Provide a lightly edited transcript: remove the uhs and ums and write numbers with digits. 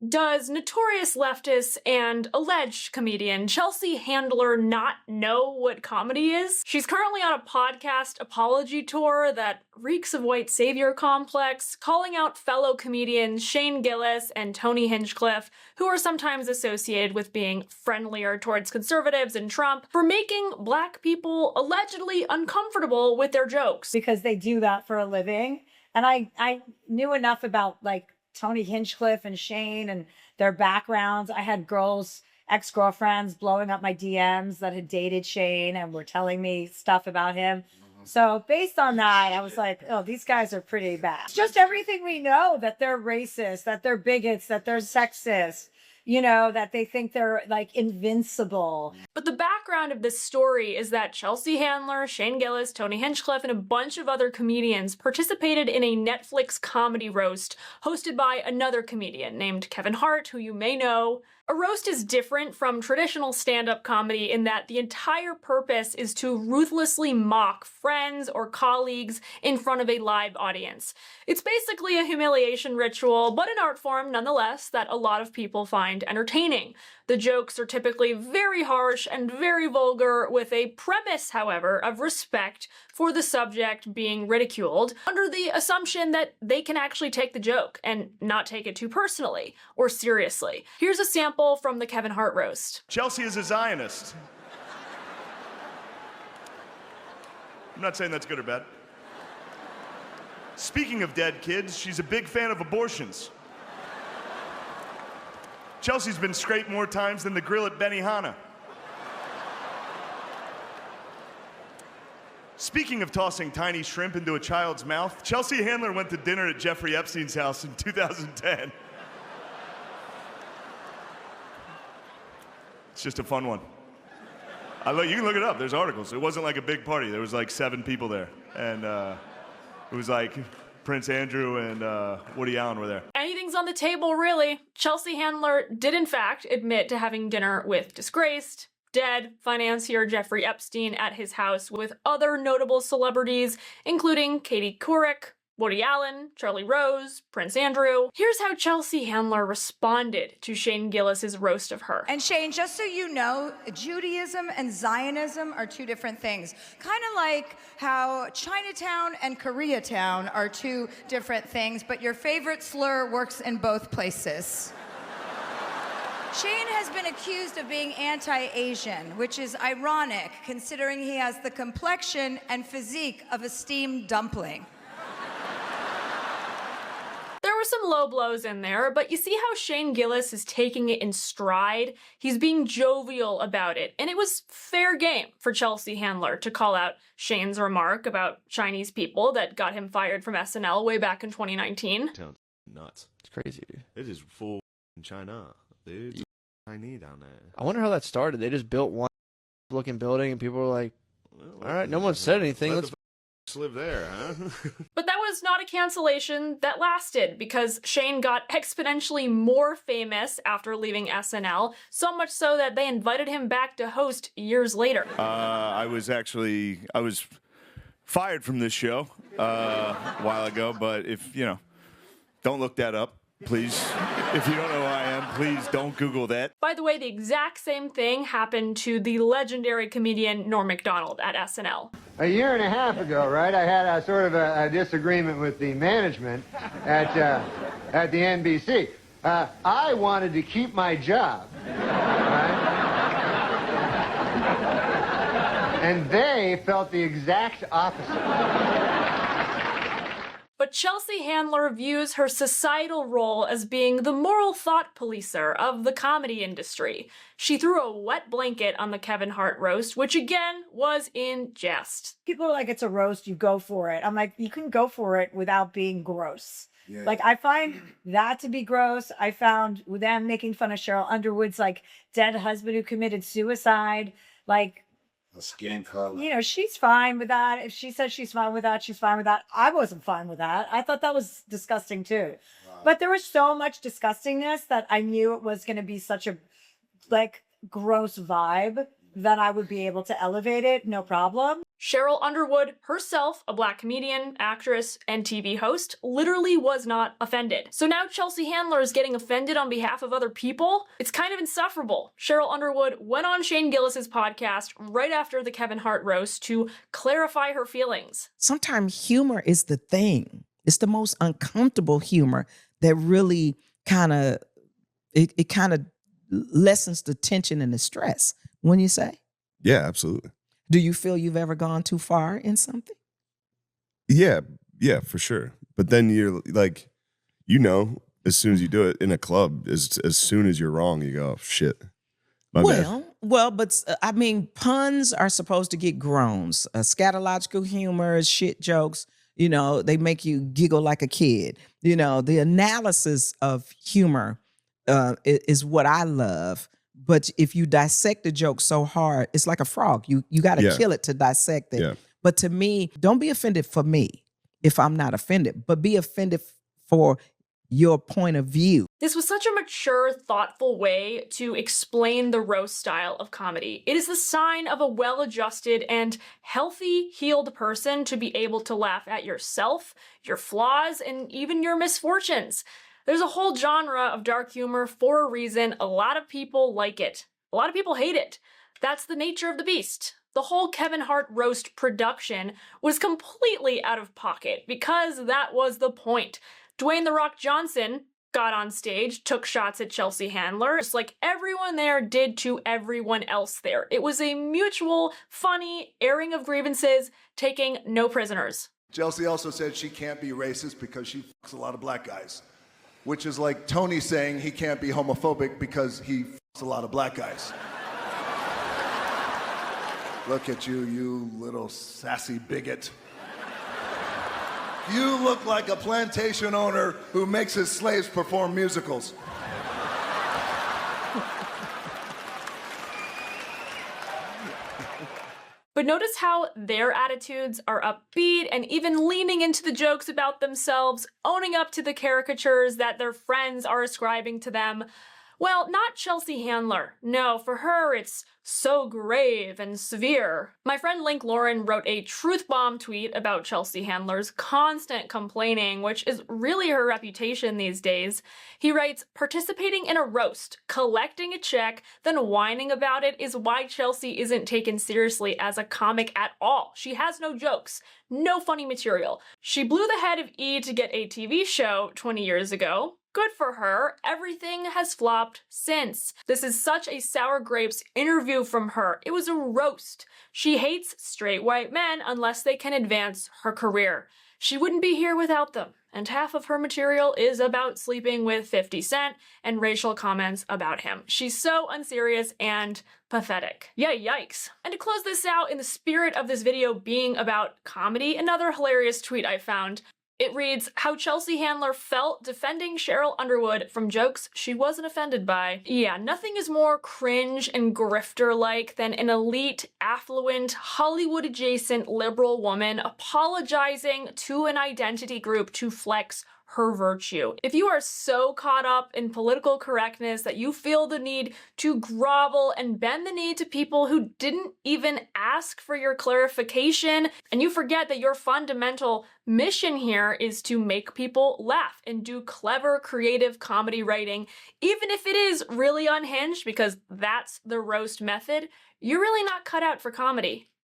Does notorious leftist and alleged comedian Chelsea Handler not know what comedy is? She's currently on a podcast apology tour that reeks of white savior complex, calling out fellow comedians Shane Gillis and Tony Hinchcliffe, who are sometimes associated with being friendlier towards conservatives and Trump, for making black people allegedly uncomfortable with their jokes. Because they do that for a living. And I knew enough about like Tony Hinchcliffe and Shane and their backgrounds. I had ex-girlfriends blowing up my DMs that had dated Shane and were telling me stuff about him. So based on that, I was like, oh, these guys are pretty bad. It's just everything we know, that they're racist, that they're bigots, that they're sexist, you know, that they think they're like invincible. But the background of this story is that Chelsea Handler, Shane Gillis, Tony Hinchcliffe, and a bunch of other comedians participated in a Netflix comedy roast hosted by another comedian named Kevin Hart, who you may know. A roast is different from traditional stand-up comedy in that the entire purpose is to ruthlessly mock friends or colleagues in front of a live audience. It's basically a humiliation ritual, but an art form nonetheless that a lot of people find entertaining. The jokes are typically very harsh and very vulgar, with a premise, however, of respect for the subject being ridiculed, under the assumption that they can actually take the joke and not take it too personally or seriously. Here's a sample from the Kevin Hart roast. Chelsea is a Zionist. I'm not saying that's good or bad. Speaking of dead kids, she's a big fan of abortions. Chelsea's been scraped more times than the grill at Benihana. Speaking of tossing tiny shrimp into a child's mouth, Chelsea Handler went to dinner at Jeffrey Epstein's house in 2010. It's just a fun one. You can look it up, there's articles. It wasn't like a big party, there was like 7 people there. And it was like Prince Andrew and Woody Allen were there. Anything's on the table, really. Chelsea Handler did in fact admit to having dinner with disgraced, dead financier Jeffrey Epstein at his house with other notable celebrities, including Katie Couric, Woody Allen, Charlie Rose, Prince Andrew. Here's how Chelsea Handler responded to Shane Gillis's roast of her. And Shane, just so you know, Judaism and Zionism are 2 different things. Kind of like how Chinatown and Koreatown are 2 different things, but your favorite slur works in both places. Shane has been accused of being anti-Asian, which is ironic considering he has the complexion and physique of a steamed dumpling. There were some low blows in there, but you see how Shane Gillis is taking it in stride? He's being jovial about it, and it was fair game for Chelsea Handler to call out Shane's remark about Chinese people that got him fired from SNL way back in 2019. Sounds nuts. It's crazy, dude. It is full China, dude. It's Chinese down there. I wonder how that started. They just built one looking building and people were like, all right, no one said anything. Let's live there, huh? But that was not a cancellation that lasted, because Shane got exponentially more famous after leaving SNL, so much so that they invited him back to host years later. I was fired from this show a while ago, but don't look that up, please. If you don't know who I am, please don't Google that. By the way, the exact same thing happened to the legendary comedian Norm Macdonald at SNL. A year and a half ago, right, I had a sort of a disagreement with the management at the NBC. I wanted to keep my job, right? And they felt the exact opposite. But Chelsea Handler views her societal role as being the moral thought policer of the comedy industry. She threw a wet blanket on the Kevin Hart roast, which again was in jest. People are like, it's a roast, you go for it. I'm like, you can go for it without being gross. Yeah. Like, I find that to be gross. I found them making fun of Cheryl Underwood's like dead husband who committed suicide. Like, skin color. You know, she's fine with that. If she says she's fine with that, she's fine with that. I wasn't fine with that. I thought that was disgusting too. Wow. But there was so much disgustingness that I knew it was going to be such a like gross vibe that I would be able to elevate it, no problem. Cheryl Underwood herself, a black comedian, actress, and TV host, literally was not offended. So now Chelsea Handler is getting offended on behalf of other people? It's kind of insufferable. Cheryl Underwood went on Shane Gillis's podcast right after the Kevin Hart roast to clarify her feelings. Sometimes humor is the thing. It's the most uncomfortable humor that really kind of, it kind of lessens the tension and the stress, wouldn't you say? Yeah, absolutely. Do you feel you've ever gone too far in something? Yeah, for sure. But then you're like, as soon as you do it in a club, as soon as you're wrong, you go, oh, shit. My bad. But I mean, puns are supposed to get groans. Scatological humor, shit jokes, they make you giggle like a kid. The analysis of humor is what I love. But if you dissect the joke so hard, it's like a frog. You got to kill it to dissect it. Yeah. But to me, don't be offended for me if I'm not offended, but be offended for your point of view. This was such a mature, thoughtful way to explain the roast style of comedy. It is the sign of a well-adjusted and healthy, healed person to be able to laugh at yourself, your flaws, and even your misfortunes. There's a whole genre of dark humor for a reason. A lot of people like it. A lot of people hate it. That's the nature of the beast. The whole Kevin Hart roast production was completely out of pocket because that was the point. Dwayne "The Rock" Johnson got on stage, took shots at Chelsea Handler, just like everyone there did to everyone else there. It was a mutual, funny airing of grievances, taking no prisoners. Chelsea also said she can't be racist because she fucks a lot of black guys, which is like Tony saying he can't be homophobic because he fucks a lot of black guys. Look at you, you little sassy bigot. You look like a plantation owner who makes his slaves perform musicals. But notice how their attitudes are upbeat and even leaning into the jokes about themselves, owning up to the caricatures that their friends are ascribing to them. Well, not Chelsea Handler. No, for her it's so grave and severe. My friend Link Lauren wrote a truth bomb tweet about Chelsea Handler's constant complaining, which is really her reputation these days. He writes, participating in a roast, collecting a check, then whining about it is why Chelsea isn't taken seriously as a comic at all. She has no jokes, no funny material. She blew the head of E! To get a TV show 20 years ago. Good for her. Everything has flopped since. This is such a sour grapes interview from her. It was a roast. She hates straight white men unless they can advance her career. She wouldn't be here without them. And half of her material is about sleeping with 50 Cent and racial comments about him. She's so unserious and pathetic. Yeah, yikes. And to close this out, in the spirit of this video being about comedy, another hilarious tweet I found. It reads, how Chelsea Handler felt defending Cheryl Underwood from jokes she wasn't offended by. Yeah, nothing is more cringe and grifter-like than an elite, affluent, Hollywood-adjacent liberal woman apologizing to an identity group to flex her virtue. If you are so caught up in political correctness that you feel the need to grovel and bend the knee to people who didn't even ask for your clarification, and you forget that your fundamental mission here is to make people laugh and do clever, creative comedy writing, even if it is really unhinged, because that's the roast method, you're really not cut out for comedy.